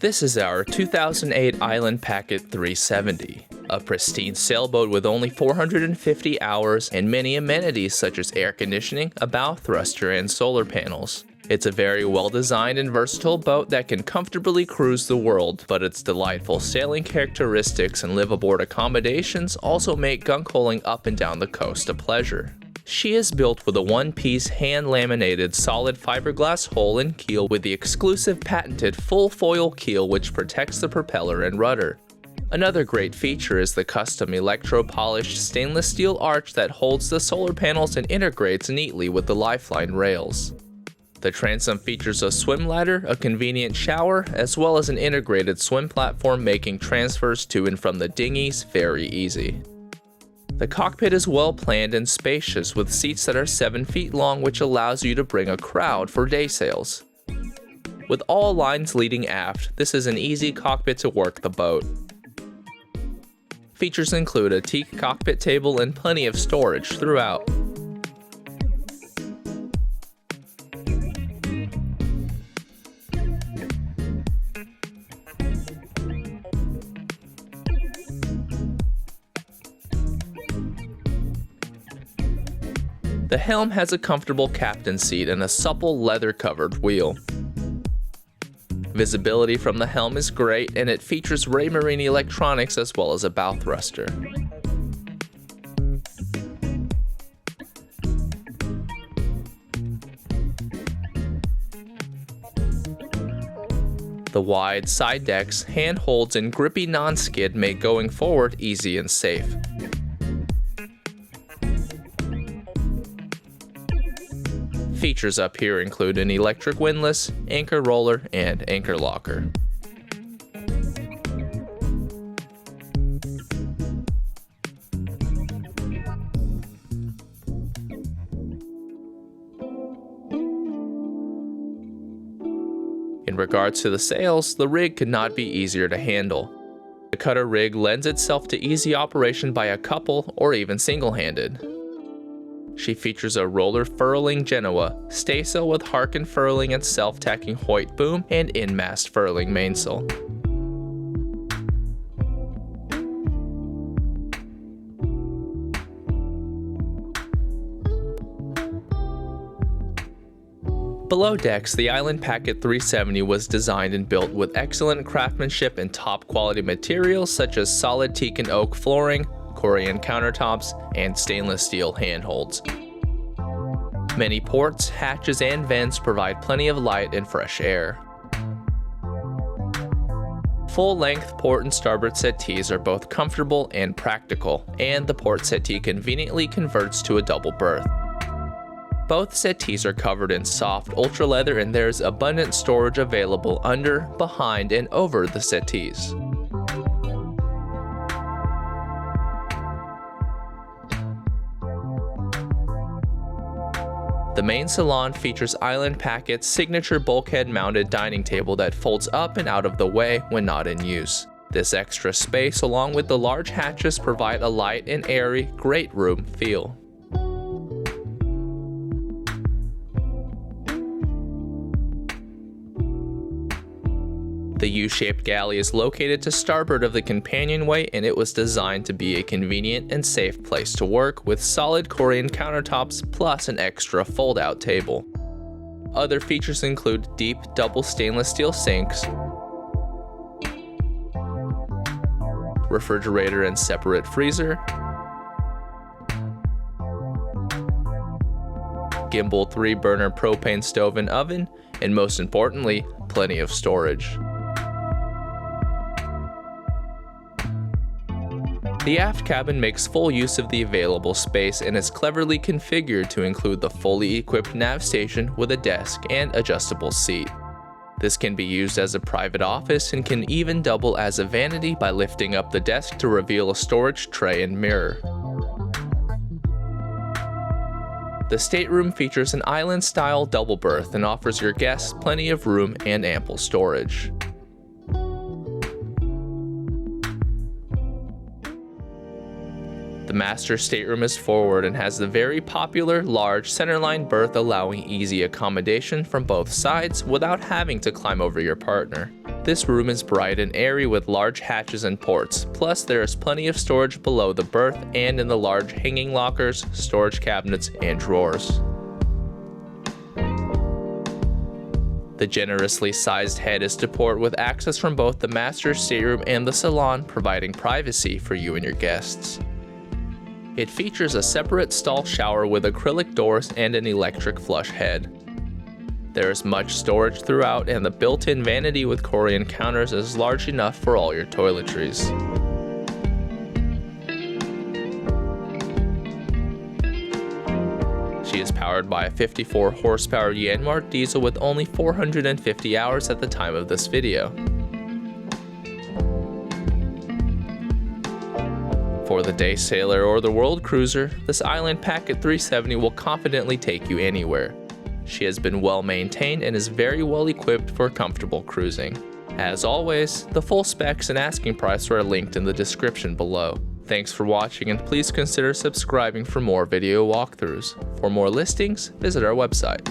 This is our 2008 Island Packet 370, a pristine sailboat with only 450 hours and many amenities such as air conditioning, a bow thruster, and solar panels. It's a very well-designed and versatile boat that can comfortably cruise the world, but its delightful sailing characteristics and live-aboard accommodations also make gunkholing up and down the coast a pleasure. She is built with a one-piece hand-laminated solid fiberglass hull and keel with the exclusive patented full foil keel which protects the propeller and rudder. Another great feature is the custom electro-polished stainless steel arch that holds the solar panels and integrates neatly with the lifeline rails. The transom features a swim ladder, a convenient shower, as well as an integrated swim platform making transfers to and from the dinghies very easy. The cockpit is well planned and spacious with seats that are 7 feet long, which allows you to bring a crowd for day sails. With all lines leading aft, this is an easy cockpit to work the boat. Features include a teak cockpit table and plenty of storage throughout. The helm has a comfortable captain seat and a supple leather-covered wheel. Visibility from the helm is great, and it features Raymarine electronics as well as a bow thruster. The wide side decks, handholds, and grippy non-skid make going forward easy and safe. Features up here include an electric windlass, anchor roller, and anchor locker. In regards to the sails, the rig could not be easier to handle. The cutter rig lends itself to easy operation by a couple or even single-handed. She features a roller furling Genoa, staysail with Harken furling and self-tacking Hoyt boom, and in-mast furling mainsail. Below decks, the Island Packet 370 was designed and built with excellent craftsmanship and top-quality materials such as solid teak and oak flooring, Korean countertops, and stainless steel handholds. Many ports, hatches, and vents provide plenty of light and fresh air. Full-length port and starboard settees are both comfortable and practical, and the port settee conveniently converts to a double berth. Both settees are covered in soft ultra leather, and there's abundant storage available under, behind, and over the settees. The main salon features Island Packet's signature bulkhead-mounted dining table that folds up and out of the way when not in use. This extra space, along with the large hatches, provide a light and airy, great room feel. The U-shaped galley is located to starboard of the companionway, and it was designed to be a convenient and safe place to work with solid Korean countertops plus an extra fold-out table. Other features include deep double stainless steel sinks, refrigerator and separate freezer, gimbal 3-burner propane stove and oven, and most importantly, plenty of storage. The aft cabin makes full use of the available space and is cleverly configured to include the fully equipped nav station with a desk and adjustable seat. This can be used as a private office and can even double as a vanity by lifting up the desk to reveal a storage tray and mirror. The stateroom features an island-style double berth and offers your guests plenty of room and ample storage. The master stateroom is forward and has the very popular large centerline berth, allowing easy accommodation from both sides without having to climb over your partner. This room is bright and airy with large hatches and ports, plus there is plenty of storage below the berth and in the large hanging lockers, storage cabinets, and drawers. The generously sized head is to port with access from both the master's stateroom and the salon, providing privacy for you and your guests. It features a separate stall shower with acrylic doors and an electric flush head. There is much storage throughout, and the built-in vanity with Korean counters is large enough for all your toiletries. She is powered by a 54 horsepower Yanmar diesel with only 450 hours at the time of this video. For the day sailor or the world cruiser, this Island Packet 370 will confidently take you anywhere. She has been well maintained and is very well equipped for comfortable cruising. As always, the full specs and asking price are linked in the description below. Thanks for watching, and please consider subscribing for more video walkthroughs. For more listings, visit our website.